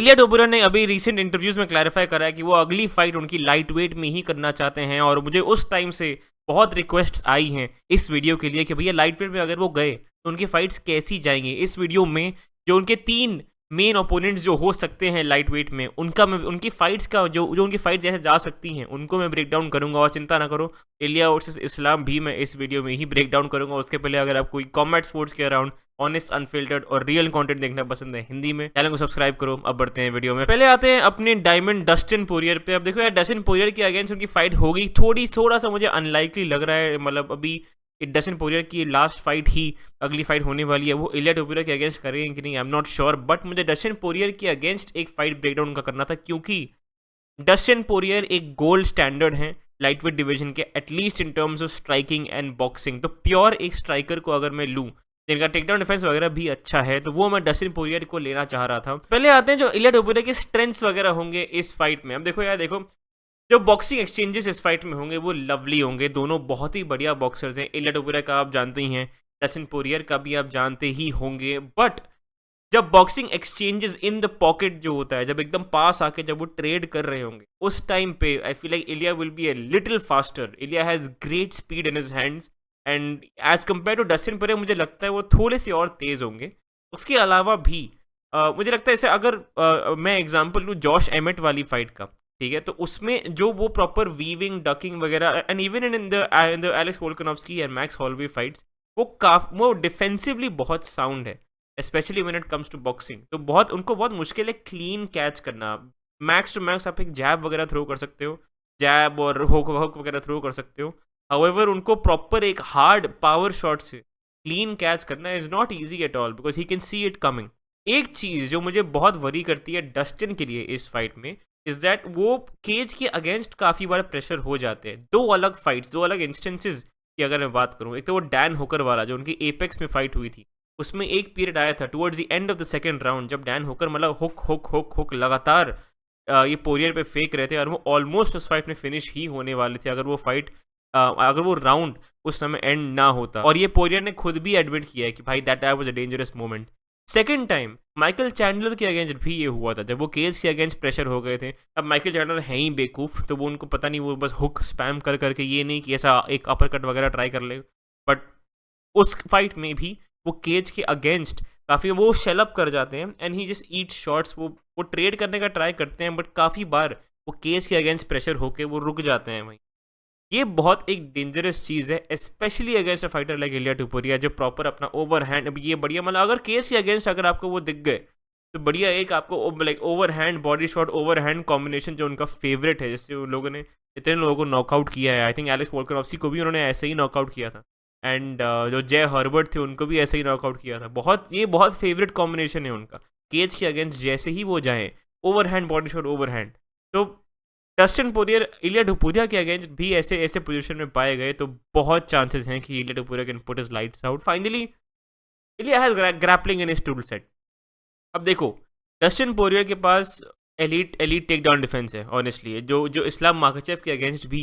इलिया टोपुरा ने अभी recent interviews में क्लैरिफाई करा है कि वो अगली फाइट उनकी लाइट वेट में ही करना चाहते हैं, और मुझे उस टाइम से बहुत रिक्वेस्ट्स आई हैं इस वीडियो के लिए कि भैया लाइट वेट में अगर वो गए तो उनकी फाइट्स कैसी जाएंगी। इस वीडियो में जो उनके 3 मेन ओपोनेंट्स जो हो सकते हैं लाइट वेट में, उनका मैं उनकी फाइट्स का जो जो उनकी फाइट जैसे जा सकती हैं उनको मैं ब्रेक डाउन करूंगा। और चिंता ना करो, इलिया वर्सेस इस्लाम भी मैं इस वीडियो में ही ब्रेक डाउन करूंगा। उसके पहले अगर आप कोई कॉम्बैट स्पोर्ट्स के अराउंड ऑनेस्ट, अनफिल्टर्ड और रियल कंटेंट देखना पसंद है हिंदी में, चैनल को सब्सक्राइब करो। अब बढ़ते हैं वीडियो में। पहले आते हैं अपने डायमंड डस्टिन पोरियर पे। अब देखो यार, डस्टिन पोरियर के अगेंस्ट उनकी फाइट होगी, थोड़ा सा मुझे अनलाइकली लग रहा है। मतलब अभी डस्टिन पोरियर की लास्ट फाइट ही अगली फाइट होने वाली है, वो इलिया टोपुरा के अगेंस्ट करेंगे कि नहीं, I am not sure. But मुझे डस्टिन पोरियर के अगेंस्ट एक फाइट ब्रेकडाउन का करना था, क्योंकि डस्टिन पोरियर एक गोल्ड स्टैंडर्ड है लाइट वेट डिवीजन के, at least in terms of striking and boxing. तो प्योर एक स्ट्राइकर को अगर मैं लूँ जिनका टेकडाउन डिफेंस वगैरह भी अच्छा है, तो वो मैं डस्टिन पोरियर को लेना चाह रहा था। पहले आते हैं जो इलिया टोपुरा के स्ट्रेंथ्स वगैरह होंगे इस फाइट में। अब देखो यार, देखो जो बॉक्सिंग एक्सचेंजेस इस फाइट में होंगे वो लवली होंगे। दोनों बहुत ही बढ़िया बॉक्सर्स हैं। इलिया टोपुरा का आप जानते ही हैं, डस्टिन पोरियर का भी आप जानते ही होंगे। बट जब boxing exchanges in the pocket जो होता है, जब एकदम पास आके जब वो ट्रेड कर रहे होंगे, उस टाइम पे I feel like Ilia will be a little faster. Ilia has great speed in his hands and as compare to Dustin Poirier मुझे लगता है वो थोड़े से और तेज होंगे। उसके अलावा भी मुझे लगता है जैसे अगर मैं एग्जाम्पल लूँ जॉश एमेट वाली फाइट का, ठीक है, तो उसमें जो वो प्रॉपर वीविंग, डकिंग वगैरह, and even in the Alex Volkanovski and Max Holloway fights, वो डिफेंसिवली बहुत साउंड है, specially when it comes to boxing. तो बहुत उनको बहुत मुश्किल है क्लीन कैच करना। मैक्स टू मैक्स आप एक जैब वगैरह थ्रो कर सकते हो, जैब और हुक वगैरह थ्रो कर सकते हो। हाउएवर उनको प्रॉपर एक हार्ड पावर शॉट से क्लीन कैच करना is not easy at all, because he can see it coming. एक चीज़ जो मुझे बहुत वरी करती है डस्टिन के लिए इस फाइट में इज दैट वो केज के अगेंस्ट काफ़ी बार प्रेशर हो जाते हैं। दो अलग फाइट्स, दो अलग इंस्टेंसेस की अगर मैं बात करूँ, एक तो वो डैन होकर वाला जो उनकी एपेक्स में फाइट हुई थी, उसमें एक पीरियड आया था towards the end of the second round जब डैन होकर मतलब हुक हुक हुक हुक लगातार ये पोरियर पे फेंक रहे थे, और वो ऑलमोस्ट उस फाइट में फिनिश ही होने वाले थे अगर वो फाइट अगर वो राउंड उस समय एंड ना होता। और ये पोरियर ने खुद भी एडमिट किया है कि भाई that was a dangerous moment. Second time Michael Chandler के अगेंस्ट भी ये हुआ था, जब वो केज के अगेंस्ट प्रेशर हो गए थे। अब माइकल चैंडलर है ही बेवकूफ़, तो वो उनको पता नहीं, वो बस हुक स्पैम कर करके, ये नहीं कि ऐसा एक अपर कट वगैरह ट्राई कर ले। बट उस फाइट में भी वो केज के अगेंस्ट काफ़ी वो शेलअप कर जाते हैं and he just eat shots. वो ट्रेड करने का ट्राई करते हैं, बट काफ़ी बार वो केज के अगेंस्ट प्रेशर होके वो रुक जाते हैं वहीं। ये बहुत एक डेंजरस चीज़ है, especially against a fighter like Ilia Topuria जो प्रॉपर अपना ओवर हैंड। अब ये बढ़िया, मतलब अगर केस के अगेंस्ट अगर आपको वो दिख गए तो बढ़िया एक आपको like over hand body shot, over hand combination जो उनका फेवरेट है, जिससे उन लोगों ने इतने लोगों को नॉकआउट किया है। आई थिंक एलेक्स वोल्कानोव्स्की को भी उन्होंने ऐसे ही नॉकआउट किया था, एंड जो जय हर्बर्ट थे उनको भी ऐसे ही नॉकआउट किया था। ये बहुत फेवरेट कॉम्बिनेशन है उनका, केज के अगेंस्ट जैसे ही वो जाए over hand body shot, over hand. तो डस्टिन पोरियर इलिया टोपुरा के अगेंस्ट भी ऐसे पोजीशन में पाए गए तो बहुत चांसेस हैं कि Ilia Topuria can put his lights out. Finally Ilia has grappling in his tool set. अब देखो, डस्टिन पोरियर के पास एलीट टेक डाउन डिफेंस है ऑनेस्टली। जो इस्लाम माखाचेव के अगेंस्ट भी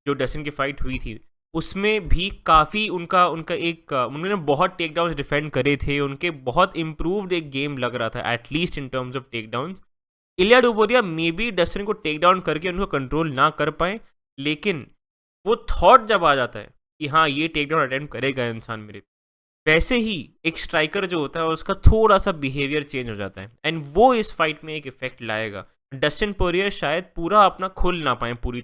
जो डस्टिन की फाइट हुई थी, उसमें भी काफ़ी उन्होंने बहुत टेक डाउन डिफेंड करे थे। उनके बहुत इम्प्रूव्ड एक गेम लग रहा था, at least in terms of take down. Ilia Topuria maybe Dustin को टेक डाउन करके उनको कंट्रोल ना कर पाए, लेकिन वो थॉट जब आ जाता है कि हाँ ये टेक डाउन अटेम्प्ट करेगा इंसान मेरे, वैसे ही एक स्ट्राइकर जो होता है उसका थोड़ा सा बिहेवियर चेंज हो जाता है, एंड वो इस फाइट में एक इफेक्ट लाएगा। डस्टिन पोरियर शायद पूरा अपना खुल ना पाए पूरी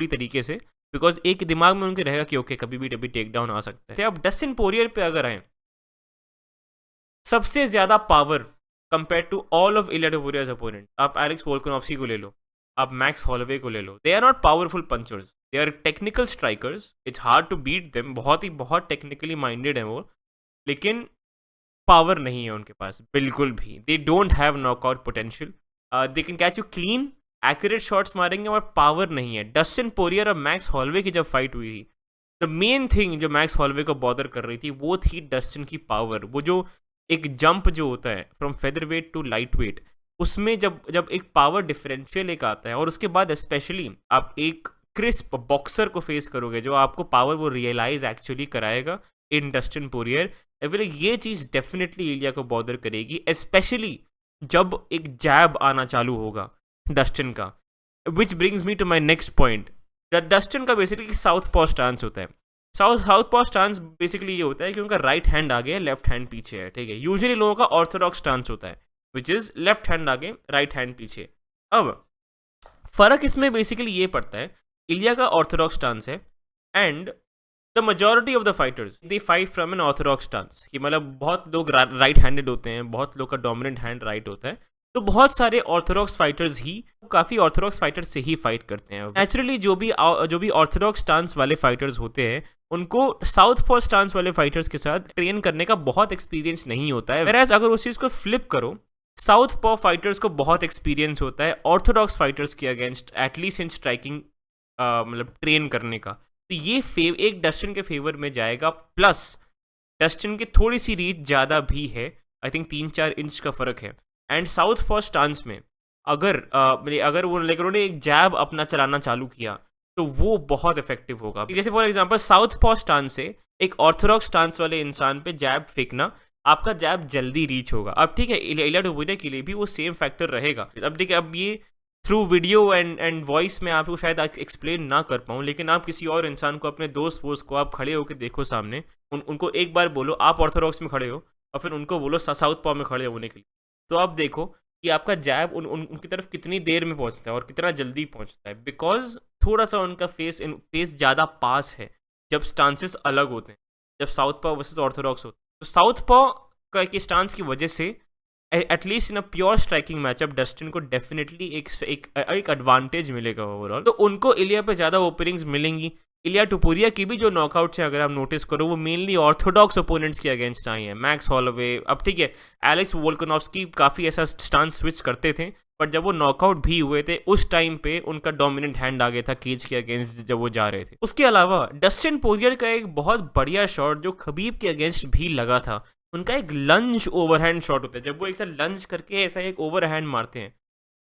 तरीके से, बिकॉज एक दिमाग में उनके रहेगा कि ओके कभी भी टेक डाउन आ सकता है। अब डस्टिन पोरियर पे अगर आए, सबसे ज्यादा power compare to all of Ilia Topuria's opponent, आप एलेक्स वोल्कानोव्स्की को ले लो, आप मैक्स हॉलवे को ले लो, they are not powerful punchers, they are technical strikers. It's hard to beat them, बहुत टेक्निकली माइंडेड है वो, लेकिन पावर नहीं है उनके पास बिल्कुल भी। They don't have knockout potential. They can catch you clean, accurate shots मारेंगे, और पावर नहीं है। डस्टिन पोरियर और मैक्स हॉलवे की जब फाइट हुई थी, द मेन थिंग जो मैक्स हॉलवे को बॉदर कर रही थी वो थी डस्टिन की पावर। वो जो एक जंप जो होता है from feather weight to light weight, उसमें जब एक पावर डिफरेंशियल एक आता है, और उसके बाद स्पेशली आप एक क्रिस्प बॉक्सर को फेस करोगे जो आपको पावर वो रियलाइज एक्चुअली कराएगा इन डस्टिन पोरियर, ये चीज़ डेफिनेटली इलिया को बॉदर करेगी, स्पेशली जब एक जैब आना चालू होगा डस्टिन का, which brings me to my next point. Dustin का बेसिकली साउथ पॉ स्टांस होता है। साउथ पॉ स्टांस बेसिकली ये होता है कि उनका राइट हैंड आगे है, लेफ्ट हैंड पीछे है, ठीक है। यूजुअली लोगों का ऑर्थोडॉक्स स्टांस होता है विच इज लेफ्ट हैंड आगे, राइट हैंड पीछे। अब फर्क इसमें बेसिकली ये पड़ता है, इलिया का ऑर्थोडॉक्स स्टांस है and the majority of the fighters they fight from an orthodox stance, कि मतलब बहुत लोग राइट हैंडेड होते हैं, बहुत लोग का डोमिनेंट हैंड राइट होता है, तो बहुत सारे ऑर्थोडॉक्स फाइटर्स ही काफ़ी ऑर्थोडॉक्स फाइटर्स से ही फाइट करते हैं। नेचुरली जो भी ऑर्थोडॉक्स स्टांस वाले फाइटर्स होते हैं उनको साउथ पॉ स्टांस वाले फाइटर्स के साथ ट्रेन करने का बहुत एक्सपीरियंस नहीं होता है। whereas अगर उस चीज़ को फ्लिप करो, साउथ पॉ फाइटर्स को बहुत एक्सपीरियंस होता है ऑर्थोडॉक्स फाइटर्स के अगेंस्ट, एटलीस्ट इन स्ट्राइकिंग मतलब ट्रेन करने का। तो ये एक डस्टिन के फेवर में जाएगा, प्लस डस्टिन की थोड़ी सी रीच ज़्यादा भी है, आई थिंक 3-4 इंच का फ़र्क है। एंड साउथ पॉ स्टांस में अगर उन्होंने एक जैब अपना चलाना चालू किया तो वो बहुत इफेक्टिव होगा। जैसे फॉर एग्जांपल साउथ पॉ स्टांस से एक ऑर्थोडॉक्स स्टांस वाले इंसान पे जैब फेंकना, आपका जैब जल्दी रीच होगा। अब ठीक है, इलिया टुपुरिया के लिए भी वो सेम फैक्टर रहेगा। अब ठीक है, अब ये थ्रू वीडियो एंड वॉइस में आपको शायद एक्सप्लेन ना कर पाऊँ, लेकिन आप किसी और इंसान को, अपने दोस्त वोस्त को आप खड़े होकर देखो सामने, उनको एक बार बोलो आप ऑर्थोडॉक्स में खड़े हो और फिर उनको बोलो साउथ पॉ में खड़े होने के लिए, तो आप देखो कि आपका जैब उनकी तरफ कितनी देर में पहुंचता है और कितना जल्दी पहुंचता है। बिकॉज थोड़ा सा उनका फेस ज़्यादा पास है जब स्टांसेस अलग होते हैं, जब साउथ पॉ वर्सेस ऑर्थोडॉक्स होते हैं। तो साउथ पॉ के स्टांस की वजह से at least in a pure striking matchup Dustin को डेफिनेटली एक एडवांटेज मिलेगा ओवरऑल। तो उनको इलिया पे ज़्यादा ओपनिंग्स मिलेंगी। इलिया टुपुरिया की भी जो नॉकआउट्स है, अगर आप नोटिस करो, वो मेनली ऑर्थोडॉक्स ओपोनेंट्स के अगेंस्ट आई हैं। मैक्स हॉलोवे, अब ठीक है एलेक्स वोल्कानोव्स्की काफ़ी ऐसा स्टांस स्विच करते थे, बट जब वो नॉकआउट भी हुए थे उस टाइम पे उनका डोमिनेंट हैंड आ गया था केज के अगेंस्ट जब वो जा रहे थे। उसके अलावा डस्टिन पोरियर का एक बहुत बढ़िया शॉट जो खबीब के अगेंस्ट भी लगा था, उनका एक लंज ओवरहैंड शॉट होता है। जब वो एक साथ लंज करके ऐसा एक ओवरहैंड मारते हैं,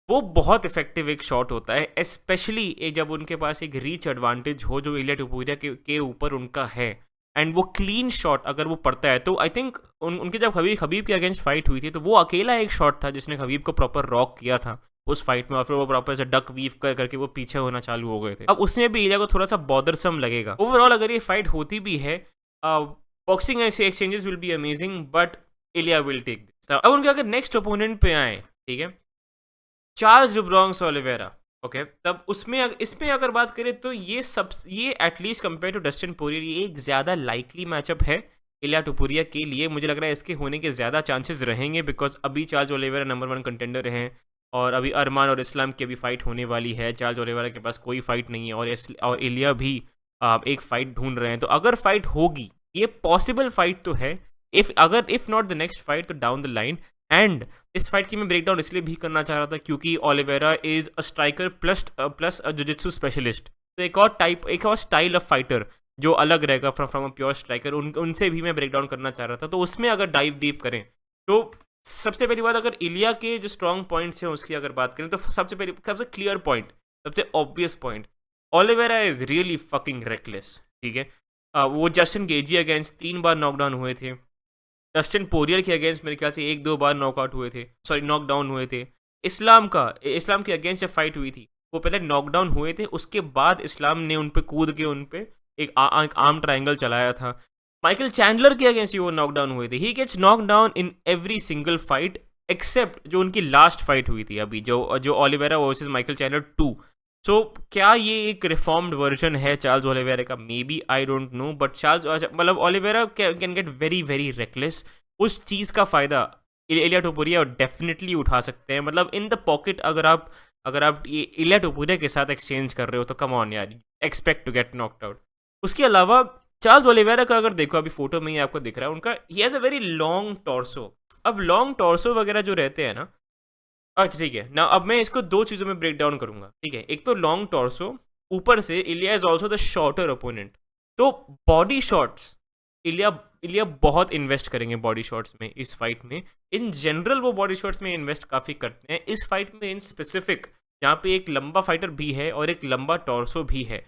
वो बहुत इफेक्टिव एक शॉट होता है, स्पेशली जब उनके पास एक रीच एडवांटेज हो जो इलिया टुपुरिया के ऊपर उनका है, एंड वो क्लीन शॉट अगर वो पड़ता है तो आई थिंक उनके जब खबीब के अगेंस्ट फाइट हुई थी तो वो अकेला एक शॉट था जिसने खबीब को प्रॉपर रॉक किया था उस फाइट में, और फिर वो प्रॉपर से डक वीव करके वो पीछे होना चालू हो गए थे। अब उसमें भी इलिया को थोड़ा सा बॉदरसम लगेगा। ओवरऑल अगर ये फाइट होती भी है, बॉक्सिंग ऐसे exchanges will be amazing, but Ilia will take this. अब उनके अगर नेक्स्ट ओपोनेंट पे आए, ठीक है, Charles Do Bronx Oliveira, okay, तब इसमें अगर बात करें तो ये at least compare to Dustin Poirier ये एक ज़्यादा लाइकली मैचअप है इलिया टुपुरिया के लिए। मुझे लग रहा है इसके होने के ज़्यादा चांसेस रहेंगे, बिकॉज अभी चार्ल्स ओलिवेरा नंबर 1 कंटेंडर हैं और अभी अरमान और इस्लाम की अभी फाइट होने वाली है। चार्ल्स ओलिवेरा के पास कोई फाइट नहीं है और इलिया भी एक फाइट ढूंढ रहे हैं। तो अगर फाइट होगी, ये पॉसिबल फाइट तो है, if not the next fight तो डाउन द लाइन। एंड इस फाइट की मैं ब्रेकडाउन इसलिए भी करना चाह रहा था क्योंकि Oliveira is a striker plus a jiu-jitsu specialist, तो एक और स्टाइल ऑफ फाइटर जो अलग रहेगा फ्रॉम अ प्योर स्ट्राइकर, उनसे भी मैं ब्रेकडाउन करना चाह रहा था। तो उसमें अगर डाइव डीप करें तो सबसे पहली बात, अगर इलिया के जो स्ट्रॉन्ग पॉइंट्स हैं उसकी अगर बात करें तो सबसे क्लियर पॉइंट, सबसे obvious point, Oliveira is really fucking reckless, ठीक है। वो जस्टिन गेजी अगेंस्ट 3 बार नॉकडाउन हुए थे, डस्टिन पोरियर के अगेंस्ट मेरे ख्याल से 1-2 बार नॉकडाउन हुए थे। इस्लाम के अगेंस्ट जब फाइट हुई थी वो पहले नॉकडाउन हुए थे, उसके बाद इस्लाम ने उन पे कूद के उन पे एक आर्म ट्रायंगल चलाया था। माइकल चैंडलर के अगेंस्ट वो नॉकडाउन हुए थे। He gets knock down in every single fight except जो उनकी लास्ट फाइट हुई थी अभी, जो Oliveira versus Michael Chandler 2। So क्या ये एक रिफॉर्म्ड वर्जन है चार्ल्स ओलिवेरा का? Maybe, I don't know, but मतलब Oliveira can get very very reckless. उस चीज़ का फ़ायदा इलिया टुपुरिया डेफिनेटली उठा सकते हैं। मतलब इन द पॉकेट अगर आप ये इलिया टुपुरिया के साथ एक्सचेंज कर रहे हो तो कम ऑन यार, expect to get knocked out. उसके अलावा चार्ल्स ओलिवेरा का अगर देखो, अभी फोटो में ही आपको दिख रहा है उनका, he has a very long torso. अब लॉन्ग टॉर्सो वगैरह जो रहते हैं ना, अच्छा ठीक है ना, अब मैं इसको 2 चीज़ों में ब्रेक डाउन करूंगा, ठीक है। एक तो लॉन्ग टॉर्सो, ऊपर से Ilia is also the shorter opponent, तो बॉडी शॉट्स इलिया बहुत इन्वेस्ट करेंगे बॉडी शॉट्स में इस फाइट में। इन जनरल वो बॉडी शॉट्स में इन्वेस्ट काफ़ी करते हैं, इस फाइट में इन स्पेसिफिक, जहाँ पे एक लंबा फाइटर भी है और एक लंबा टॉर्सो भी है,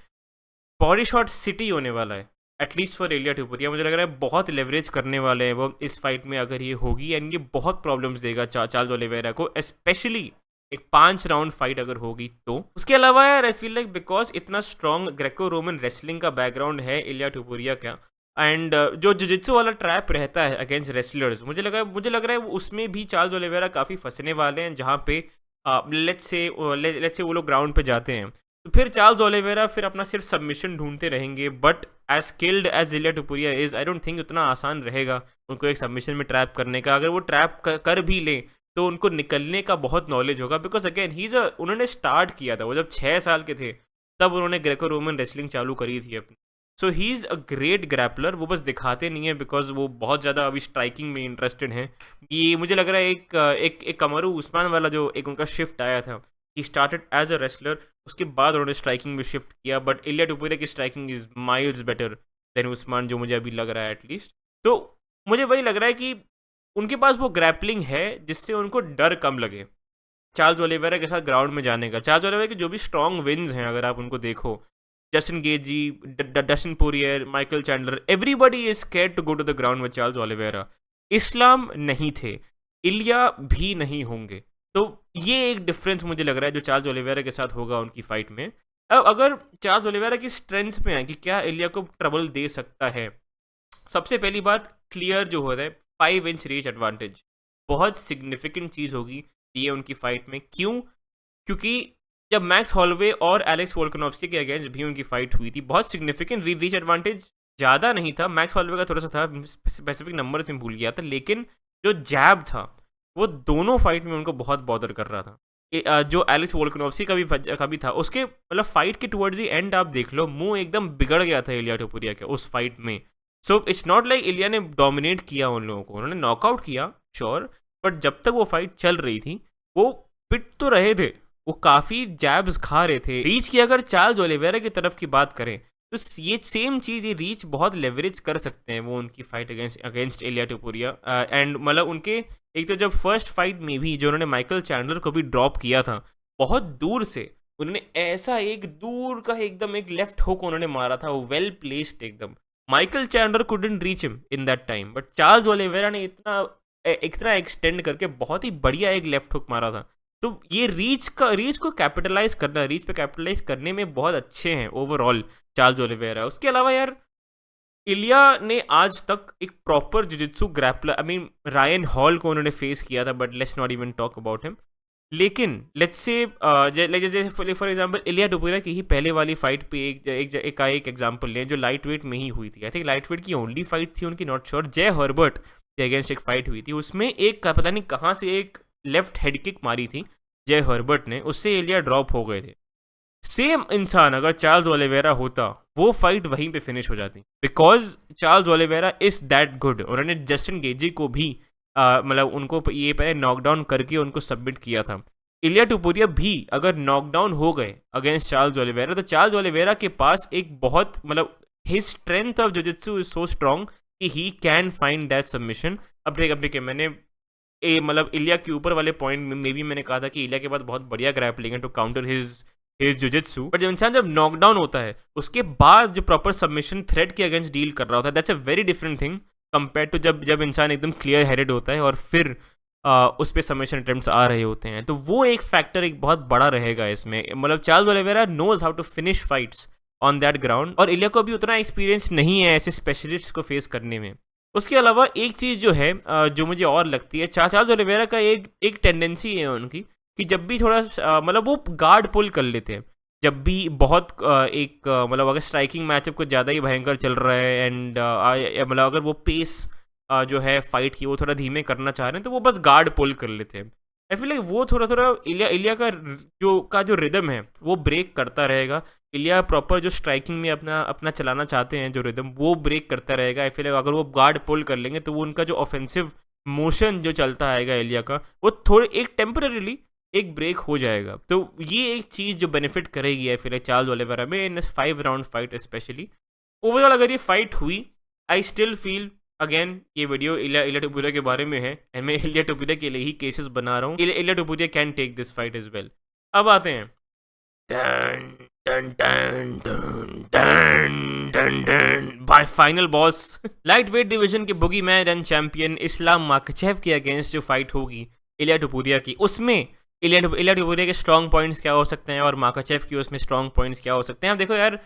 बॉडी शॉट सिटी होने वाला है एटलीस्ट फॉर इलिया टुपुरिया मुझे लग रहा है बहुत लेवरेज करने वाले हैं वो इस फाइट में अगर ये होगी, एंड ये बहुत प्रॉब्लम्स देगा चार्ल्स ओलिवेरा को, स्पेशली एक 5 राउंड फाइट अगर होगी तो। उसके अलावा यार आई फील लाइक बिकॉज इतना स्ट्रॉन्ग ग्रेको रोमन रेसलिंग का बैकग्राउंड है इलिया टुपुरिया का, एंड जो जुजित्सु वाला ट्रैप रहता है अगेंस्ट रेसलर्स, मुझे लग रहा है उसमें भी चार्ल्स ओलिवेरा काफ़ी फंसने वाले हैं, जहाँ पे लेट्स से वो लोग ग्राउंड पे जाते हैं तो फिर चार्ल्स ओलिवेरा फिर अपना सिर्फ सबमिशन ढूंढते रहेंगे, but as skilled as Ilia Topuria is, I don't think उतना आसान रहेगा उनको एक सबमिशन में ट्रैप करने का। अगर वो ट्रैप कर भी ले तो उनको निकलने का बहुत नॉलेज होगा, बिकॉज अगेन उन्होंने स्टार्ट किया था वो जब 6 साल के थे, तब उन्होंने ग्रेको रोमन रेसलिंग चालू करी थी अपनी। So he is a great grappler, वो बस दिखाते नहीं है बिकॉज वो बहुत ज़्यादा अभी स्ट्राइकिंग में इंटरेस्टेड हैं। ये मुझे लग रहा है एक कमरू उस्मान वाला जो एक उनका शिफ्ट आया था, he started as a wrestler, उसके बाद उन्होंने स्ट्राइकिंग में शिफ्ट किया, बट इलिया टुपुरिया की striking is miles better than Usman, जो मुझे अभी लग रहा है एटलीस्ट। तो मुझे वही लग रहा है कि उनके पास वो ग्रैपलिंग है जिससे उनको डर कम लगे चार्ल्स ओलिवेरा के साथ ग्राउंड में जाने का। चार्ल्स ओलिवेरा के जो भी स्ट्रॉन्ग विन्स हैं अगर आप उनको देखो, Justin Gaethje, Dustin Poirier, Michael Chandler, everybody is scared to go to the ground with Charles Oliveira. Islam नहीं थे, इलिया भी नहीं होंगे, तो ये एक डिफरेंस मुझे लग रहा है जो चार्ल्स ओलिवेरा के साथ होगा उनकी फाइट में। अब अगर चार्ल्स ओलिवेरा की स्ट्रेंथ्स पे है कि क्या इलिया को ट्रबल दे सकता है, सबसे पहली बात क्लियर जो होता है 5 इंच रीच एडवांटेज बहुत सिग्निफिकेंट चीज़ होगी ये उनकी फाइट में। क्यों? क्योंकि जब मैक्स हॉलवे और एलेक्स वोल्कनोव्स्की के अगेंस्ट भी उनकी फाइट हुई थी, बहुत सिग्निफिकेंट रीच एडवांटेज ज़्यादा नहीं था, मैक्स हॉलवे का थोड़ा सा था, स्पेसिफिक नंबर में भूल गया था, लेकिन जो जैब था वो दोनों फाइट में उनको बहुत बॉदर कर रहा था। जो एलेक्स वोल्कनोव्स्की का भी था, उसके मतलब फाइट के टुवर्ड्स दी एंड आप देख लो मुंह एकदम बिगड़ गया था इलिया टुपुरिया के उस फाइट में। सो इट्स नॉट लाइक इलिया ने डोमिनेट किया उन लोगों को, उन्होंने नॉकआउट किया श्योर, बट जब तक वो फाइट चल रही थी वो पिट तो रहे थे, वो काफ़ी जैब्स खा रहे थे। रीच की अगर चार्ल्स ओलिवेरा की तरफ की बात करें तो ये सेम चीज़, ये रीच बहुत लेवरेज कर सकते हैं वो उनकी फाइट अगेंस्ट इलिया टुपुरिया। एंड मतलब उनके एक तो जब फर्स्ट फाइट में भी जो उन्होंने माइकल चैंडलर को भी ड्रॉप किया था बहुत दूर से, उन्होंने ऐसा एक दूर का एकदम एक लेफ्ट हुक उन्होंने मारा था, वो वेल प्लेस्ड एकदम। Michael Chandler couldn't reach him in that time, but Charles Oliveira ने इतना एक्सटेंड करके बहुत ही बढ़िया एक लेफ्ट हुक मारा था। तो ये रीच को कैपिटलाइज करना, रीच पे कैपिटलाइज करने में बहुत अच्छे हैं ओवरऑल चार्ल्स ओलिवेरा। उसके अलावा यार इलिया ने आज तक एक proper jujitsu grappler, I mean Ryan hall को उन्होंने फेस किया था, but let's not even talk about him. लेकिन लेट्स से जैसे फॉर एग्जांपल इलिया टुपुरिया की ही पहले वाली फाइट पे एक एग्जांपल लें जो लाइट वेट में ही हुई थी, आई थिंक लाइट वेट की ओनली फाइट थी उनकी, नॉट श्योर, जय हर्बर्ट के अगेंस्ट एक फाइट हुई थी, उसमें एक पता नहीं कहाँ से एक लेफ्ट हेड किक मारी थी जय हर्बर्ट ने, उससे इलिया ड्रॉप हो गए थे। सेम इंसान अगर चार्ल्स ओलिवेरा होता वो फाइट वहीं पे फिनिश हो जाती, because Charles Oliveira is that good. उन्होंने जस्टिन गेजी को भी मतलब उनको ये पहले नॉकडाउन करके उनको सबमिट किया था। इलिया टुपुरिया भी अगर नॉकडाउन हो गए अगेंस्ट चार्ल्स ओलिवेरा तो चार्ल्स ओलिवेरा के पास एक बहुत मतलब his strength of jujitsu is so strong कि he can find that submission. अब देखिए मैंने मतलब इलिया के ऊपर वाले पॉइंट में भी मैंने कहा था कि इलिया के पास बहुत बढ़िया ग्रैपलिंग है to counter his jujitsu, but जब इंसान जब नॉकडाउन होता है उसके बाद जो प्रॉपर सबमिशन थ्रेड के अगेंस्ट डील कर रहा होता है, that's a very different thing compare to जब इंसान एकदम क्लियर हेडेड होता है और फिर उस पर सबमिशन अटेम्प्ट्स आ रहे होते हैं। तो वो एक फैक्टर एक बहुत बड़ा रहेगा इसमें। मतलब Charles Oliveira knows how to finish fights on that ground, और इलिया को भी उतना एक्सपीरियंस नहीं है ऐसे स्पेशलिस्ट को फेस करने में। उसके अलावा एक चीज़ जो है जो मुझे और लगती है, चार्ल्स ओलिवेरा का एक टेंडेंसी है उनकी कि जब भी थोड़ा मतलब वो गार्ड पुल कर लेते हैं, जब भी बहुत मतलब अगर स्ट्राइकिंग मैचअप कुछ ज़्यादा ही भयंकर चल रहा है एंड मतलब अगर वो पेस जो है फाइट की वो थोड़ा धीमे करना चाह रहे हैं तो वो बस गार्ड पुल कर लेते हैं। आई फील लाइक वो थोड़ा इलिया का जो रिदम है वो ब्रेक करता रहेगा। इलिया प्रॉपर जो स्ट्राइकिंग में अपना चलाना चाहते हैं जो रिदम वो ब्रेक करता रहेगा। आई फील लाइक अगर वो गार्ड पुल कर लेंगे तो वो उनका जो ऑफेंसिव मोशन जो चलता आएगा इलिया का वो थोड़े एक टेम्पररीली एक ब्रेक हो जाएगा। तो ये एक चीज़ जो बेनिफिट करेगी आई फील चार्ल्स ओलिवेरा में इन 5 राउंड फाइट स्पेशली। ओवरऑल अगर ये फाइट हुई आई स्टिल फील अगेन ये वीडियो इलिया टुपुरिया के बारे में है एंड मैं इलिया टुपुरिया के लिए ही केसेस बना रहा हूँ। Ilia Topuria can take this fight as well. अब आते हैं done done done done done done by final boss lightweight division के boogeyman and champion Islam Makhachev के अगेंस्ट जो फाइट होगी इलिया टुपुरिया की, उसमें इलिया टुपुरिया के स्ट्रॉन्ग पॉइंट्स क्या हो सकते हैं और माखाचेव की उसमें स्ट्रॉन्ग पॉइंट्स क्या हो सकते हैं। अब देखो यार,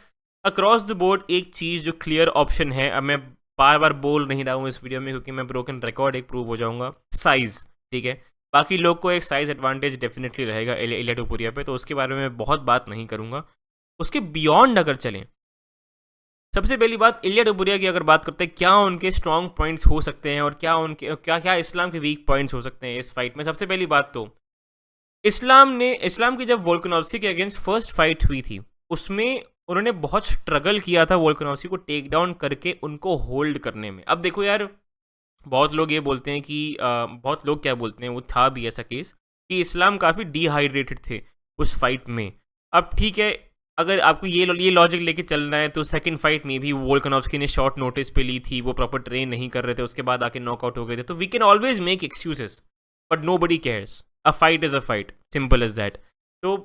अक्रॉस द बोर्ड एक चीज़ जो क्लियर ऑप्शन है, अब मैं बार बार बोल नहीं रहा हूँ इस वीडियो में क्योंकि मैं ब्रोकन रिकॉर्ड एक प्रूव हो जाऊंगा, साइज़। ठीक है, बाकी लोग को एक साइज़ एडवांटेज डेफिनेटली रहेगा इलिया टुपुरिया पे, तो उसके बारे में बहुत बात नहीं करूँगा। उसके बियॉन्ड अगर चलें, सबसे पहली बात इलिया टुपुरिया की अगर बात करते हैं क्या उनके स्ट्रॉन्ग पॉइंट्स हो सकते हैं और क्या उनके क्या क्या इस्लाम के वीक पॉइंट्स हो सकते हैं इस फाइट में। सबसे पहली बात तो इस्लाम की जब वोल्कानोव्स्की के अगेंस्ट फर्स्ट फाइट हुई थी, उसमें उन्होंने बहुत स्ट्रगल किया था वोल्कानोव्स्की को टेक डाउन करके उनको होल्ड करने में। अब देखो यार, बहुत लोग ये बोलते हैं कि बहुत लोग क्या बोलते हैं, वो था भी ऐसा केस कि इस्लाम काफ़ी डिहाइड्रेटेड थे उस फाइट में। अब ठीक है, अगर आपको ये लॉजिक लेके चलना है तो सेकंड फाइट में भी वोल्कानोव्स्की ने शॉर्ट नोटिस पे ली थी, वो प्रॉपर ट्रेन नहीं कर रहे थे, उसके बाद आके नॉकआउट हो गए थे, तो we can always make excuses but nobody cares, a fight is a fight, simple as that. तो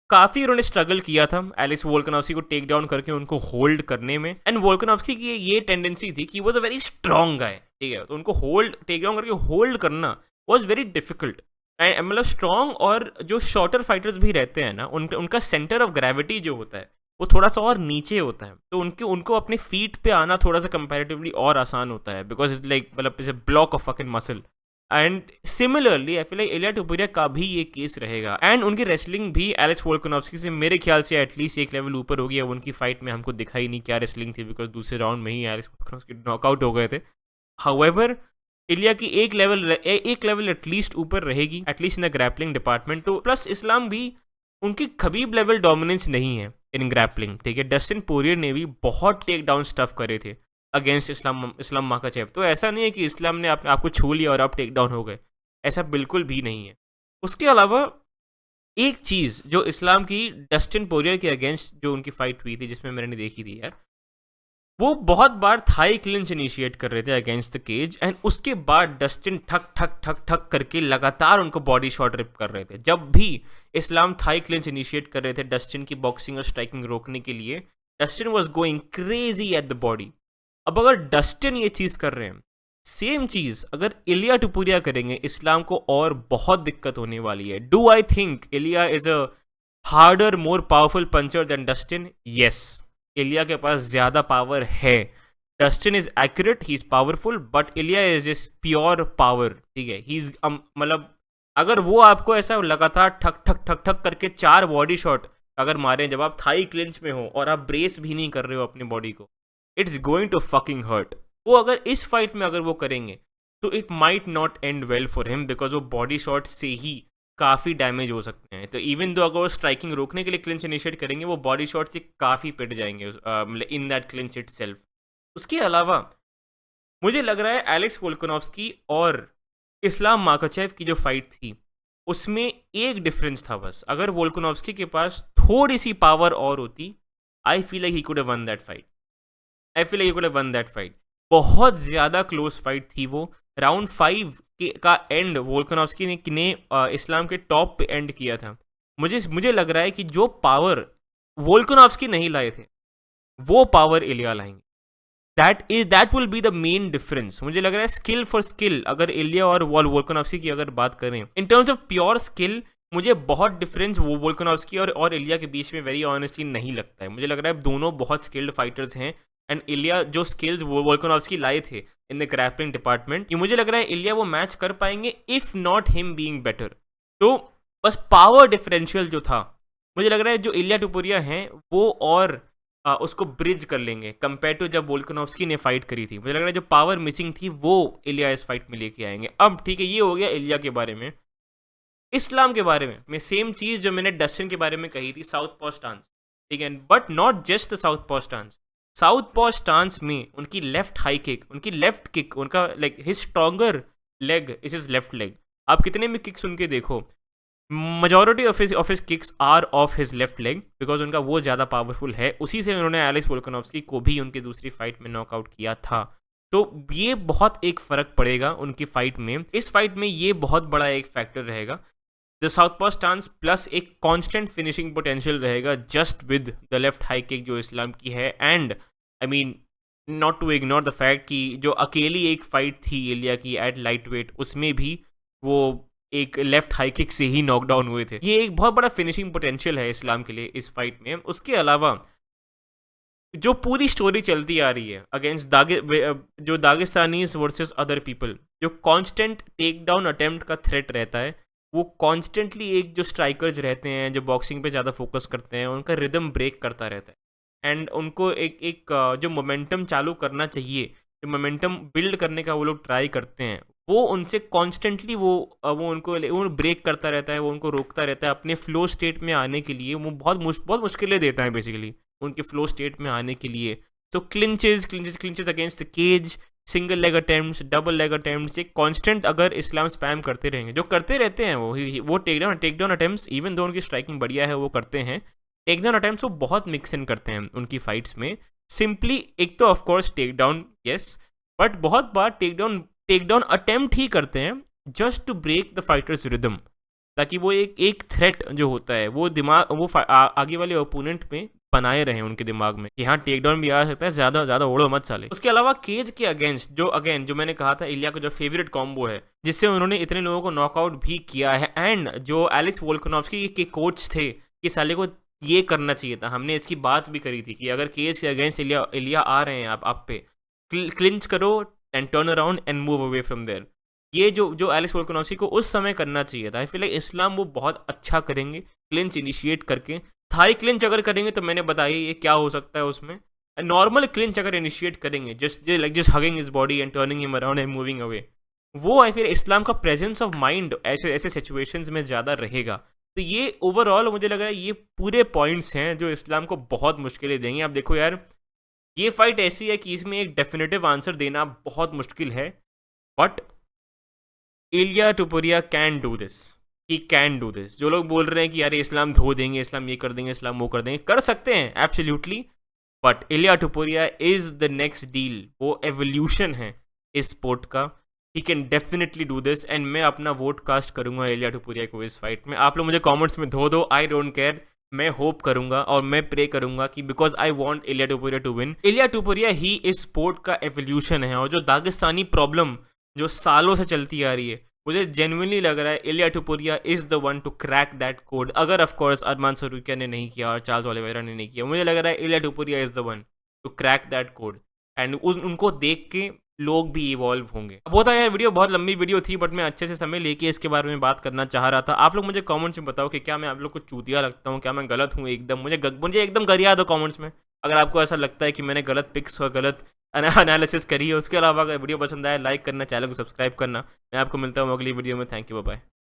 काफ़ी उन्होंने स्ट्रगल किया था एलेक्स वोल्कानोव्स्की को टेक डाउन करके उनको होल्ड करने में। एंड वोल्कानोव्स्की की ये टेंडेंसी थी कि वॉज अ वेरी स्ट्रॉन्ग गाय, ठीक है, तो उनको टेक डाउन करके होल्ड करना वॉज वेरी डिफिकल्ट। मतलब स्ट्रॉन्ग और जो शॉर्टर फाइटर्स भी रहते हैं ना, उनका सेंटर ऑफ ग्रेविटी जो होता है वो थोड़ा सा और नीचे होता है, तो उनको अपने फीट पे आना थोड़ा सा कंपैरेटिवली और आसान होता है, बिकॉज इट्स लाइक मतलब it's a block of fucking muscle. And similarly I feel like Ilia Topuria का भी ये केस रहेगा। एंड उनकी रेसलिंग भी एलेक्स वोल्कानोव्स्की से मेरे ख्याल से एटलीस्ट एक लेवल ऊपर होगी। अब उनकी फाइट में हमको दिखाई नहीं क्या रेसलिंग थी, बिकॉज दूसरे राउंड में ही एलेक्स वोल्कानोव्स्की नॉकआउट हो गए थे। हाउएवर इलिया की एक लेवल एटलीस्ट ऊपर रहेगी, at least in the grappling department. तो प्लस इस्लाम भी उनकी खबीब लेवल डोमिनेंस नहीं है इन ग्रैपलिंग, ठीक है। डस्टिन पोरियर ने भी बहुत टेक डाउन स्टफ करे थे अगेंस्ट इस्लाम माखाचेव, तो ऐसा नहीं है कि इस्लाम ने आपको छू लिया और आप टेक डाउन हो गए, ऐसा बिल्कुल भी नहीं है। उसके अलावा एक चीज़ जो इस्लाम की डस्टिन पोरियर के अगेंस्ट जो उनकी फाइट हुई थी जिसमें मैंने देखी थी यार, वो बहुत बार थाई क्लिंच इनिशिएट कर रहे थे अगेंस्ट द केज, एंड उसके बाद डस्टिन ठक ठक ठक ठक करके लगातार उनको बॉडी शॉट रिप कर रहे थे। जब भी इस्लाम थाई क्लिंच इनिशिएट कर रहे थे डस्टिन की बॉक्सिंग और स्ट्राइकिंग रोकने के लिए, Dustin was going crazy at the body. अब अगर डस्टिन ये चीज़ कर रहे हैं, सेम चीज़ अगर इलिया टुपुरिया करेंगे, इस्लाम को और बहुत दिक्कत होने वाली है। Do I think Ilia is a harder more powerful puncher than Dustin? Yes, Ilia के पास ज़्यादा पावर है। Dustin is accurate, he is powerful, but Ilia is is pure power, ठीक है। ही इज मतलब अगर वो आपको ऐसा लगातार ठक ठक ठक ठक करके 4 बॉडी शॉट अगर मारें जब आप थाई क्लिंच में हो और आप ब्रेस भी नहीं कर रहे हो अपनी बॉडी को, it's going to fucking hurt. वो अगर इस फाइट में अगर वो करेंगे तो it might not end well for him, because वो बॉडी शॉट से ही काफ़ी डैमेज हो सकते हैं। तो इवन दो अगर वो स्ट्राइकिंग रोकने के लिए क्लिंच इनिशिएट करेंगे, वो बॉडी शॉट से काफ़ी पिट जाएंगे in that clinch it self. उसके अलावा मुझे लग रहा है एलेक्स वोल्कानोव्स्की और इस्लाम माखाचेव की जो फाइट थी उसमें एक डिफरेंस था बस। अगर वोल्कानोव्स्की के पास थोड़ी सी पावर और होती, आई feel like he could have one that fight. I feel like he could have one that fight. बहुत ज़्यादा क्लोज फाइट थी वो। राउंड 5 का एंड वोल्कानोव्स्की ने इस्लाम के टॉप पे एंड किया था। मुझे लग रहा है कि जो पावर वोल्कानोव्स्की नहीं लाए थे वो पावर इलिया लाएंगे। That will be the main difference. मुझे लग रहा है स्किल फॉर स्किल अगर इलिया और वोल्कानोव्स्की की अगर बात करें इन टर्म्स ऑफ प्योर स्किल, मुझे बहुत डिफरेंस वो वोल्कानोव्स्की और इलिया के बीच में वेरी ऑनेस्टली नहीं लगता है। मुझे लग रहा है दोनों बहुत स्किल्ड फाइटर्स हैं, एंड इलिया जो स्किल्स वोल्कानोव्स्की लाए थे इन द ग्रैपलिंग डिपार्टमेंट, ये मुझे लग रहा है इलिया वो मैच कर पाएंगे if not him being better. तो बस पावर डिफरेंशियल जो था, मुझे लग रहा है जो इलिया टुपुरिया हैं वो और उसको ब्रिज कर लेंगे कंपेयर टू जब वोल्कानोव्स्की ने फाइट करी थी। मुझे लग रहा है जो पावर मिसिंग थी वो इलिया इस फाइट में लेके आएंगे। अब ठीक है, ये हो गया इलिया के बारे में। इस्लाम के बारे में मैं सेम चीज़ जो मैंने डस्टिन के बारे में कही थी, साउथ पॉ स्टांस, ठीक है, but not just the south पॉ स्टांस। साउथ पॉ स्टांस में उनकी लेफ्ट हाई किक, उनकी लेफ्ट किक, उनका like his stronger leg is his left leg. आप कितने भी किक्स उनके देखो, majority of his kicks are off his left leg because उनका वो ज़्यादा पावरफुल है। उसी से उन्होंने एलेक्स वोल्कानोव्स्की को भी उनकी दूसरी फाइट में नॉकआउट किया था। तो ये बहुत एक फ़र्क पड़ेगा उनकी फाइट में। इस फाइट में ये बहुत बड़ा एक फैक्टर रहेगा। The southpaw stance plus एक कांस्टेंट फिनिशिंग पोटेंशियल रहेगा just with the left high kick जो इस्लाम की है। And I mean not to ignore the fact कि जो अकेली एक फाइट थी इलिया की एट लाइट वेट, उसमें भी वो एक लेफ्ट हाई किक से ही नॉकडाउन हुए थे। ये एक बहुत बड़ा फिनिशिंग पोटेंशियल है इस्लाम के लिए इस फाइट में। उसके अलावा जो पूरी स्टोरी चलती आ रही है अगेंस्ट जो दागिस्तानीज वर्सेस अदर पीपल, जो कांस्टेंट टेक डाउन अटेम्प्ट का थ्रेट रहता है, वो कॉन्स्टेंटली एक जो स्ट्राइकर्स रहते हैं जो बॉक्सिंग पे ज़्यादा फोकस करते हैं, उनका रिदम ब्रेक करता रहता है। एंड उनको जो मोमेंटम चालू करना चाहिए, जो मोमेंटम बिल्ड करने का वो लोग ट्राई करते हैं, वो उनसे कॉन्स्टेंटली वो ब्रेक करता रहता है, वो उनको रोकता रहता है अपने फ्लो स्टेट में आने के लिए। वो बहुत मुश्किलें देता है बेसिकली उनके फ्लो स्टेट में आने के लिए। So clinches against the cage, single leg attempts, double leg attempts, एक कांस्टेंट अगर इस्लाम स्पैम करते रहेंगे, जो करते रहते हैं वो take down attempts, even though उनकी स्ट्राइकिंग बढ़िया है वो करते हैं, टेक डाउन अटेम्प्ट्स वो बहुत मिक्स इन करते हैं उनकी फाइट्स में। सिंपली एक तो of course take down yes, but बहुत बार टेक डाउन अटेम्प्ट ही करते हैं just to break the fighters rhythm, ताकि वो एक थ्रेट जो होता है वो आगे वाले ओपोनेंट में बनाए रहे उनके दिमाग में कि हाँ टेक डाउन भी आ सकता है, ज़्यादा ओढ़ो मत साले। उसके अलावा केज के अगेंस्ट जो मैंने कहा था इलिया का जो फेवरेट कॉम्बो है जिससे उन्होंने इतने लोगों को नॉकआउट भी किया है, एंड जो एलेक्स वोल्कानोव्स्की के कोच थे कि साले को ये करना चाहिए था, हमने इसकी बात भी करी थी कि अगर केज के अगेंस्ट इलिया आ रहे हैं आप पे, क्लिंच करो and turn around and move away from there. ये जो एलेक्स वोल्कानोव्स्की को उस समय करना चाहिए था। आई फील लाइक इस्लाम वो बहुत अच्छा करेंगे क्लिंच इनिशिएट करके। थाई क्लिंच अगर करेंगे तो मैंने बताया ये क्या हो सकता है उसमें। नॉर्मल क्लिंच अगर इनिशिएट करेंगे just hugging his body and turning him around and moving away, वो आई फील इस्लाम का प्रेजेंस ऑफ माइंड ऐसे सिचुएशंस में ज़्यादा रहेगा। तो ये ओवरऑल मुझे लग रहा है ये पूरे पॉइंट्स हैं जो इस्लाम को बहुत मुश्किलें देंगे। आप देखो यार, ये फाइट ऐसी है कि इसमें एक डेफिनेटिव आंसर देना बहुत मुश्किल है, but Ilia Topuria can do this, he can do this. जो लोग बोल रहे हैं कि यार इस्लाम धो देंगे, इस्लाम ये कर देंगे, इस्लाम वो कर देंगे, कर सकते हैं absolutely, but Ilia Topuria is the next deal. वो एवोल्यूशन है इस स्पोर्ट का। He can definitely do this and मैं अपना वोट कास्ट करूंगा इलिया टुपुरिया को इस फाइट में। आप लोग मुझे कमेंट्स में धो दो, आई डोंट केयर। मैं होप करूंगा और मैं प्रे करूंगा कि because I want Iliya टुपुरिया to win. इलिया टुपुरिया ही इस स्पोर्ट का एवोल्यूशन है, और जो दागिस्तानी प्रॉब्लम जो सालों से चलती आ रही है, मुझे जेन्युइनली लग रहा है Ilia Topuria is the one to crack that code. अगर ऑफ कोर्स अरमान सरूकिया ने नहीं किया और चार्ल्स ओलिवेरा ने नहीं किया, मुझे लग रहा है Ilia Topuria is the one to crack that code, and उनको देख के लोग भी इवॉल्व होंगे। अब होता है यार, वीडियो बहुत लंबी वीडियो थी, बट मैं अच्छे से समय लेके इसके बारे में बात करना चाह रहा था। आप लोग मुझे कमेंट्स में बताओ कि क्या मैं आप लोग को चूतिया लगता हूँ, क्या मैं गलत हूँ एकदम। मुझे एकदम गरिया दो कमेंट्स में अगर आपको ऐसा लगता है कि मैंने गलत पिक्स और गलत एनालिसिस करी है। उसके अलावा अगर वीडियो पसंद आए लाइक करना, चैनल को सब्सक्राइब करना। मैं आपको मिलता हूँ अगली वीडियो में। Thank you, bye bye.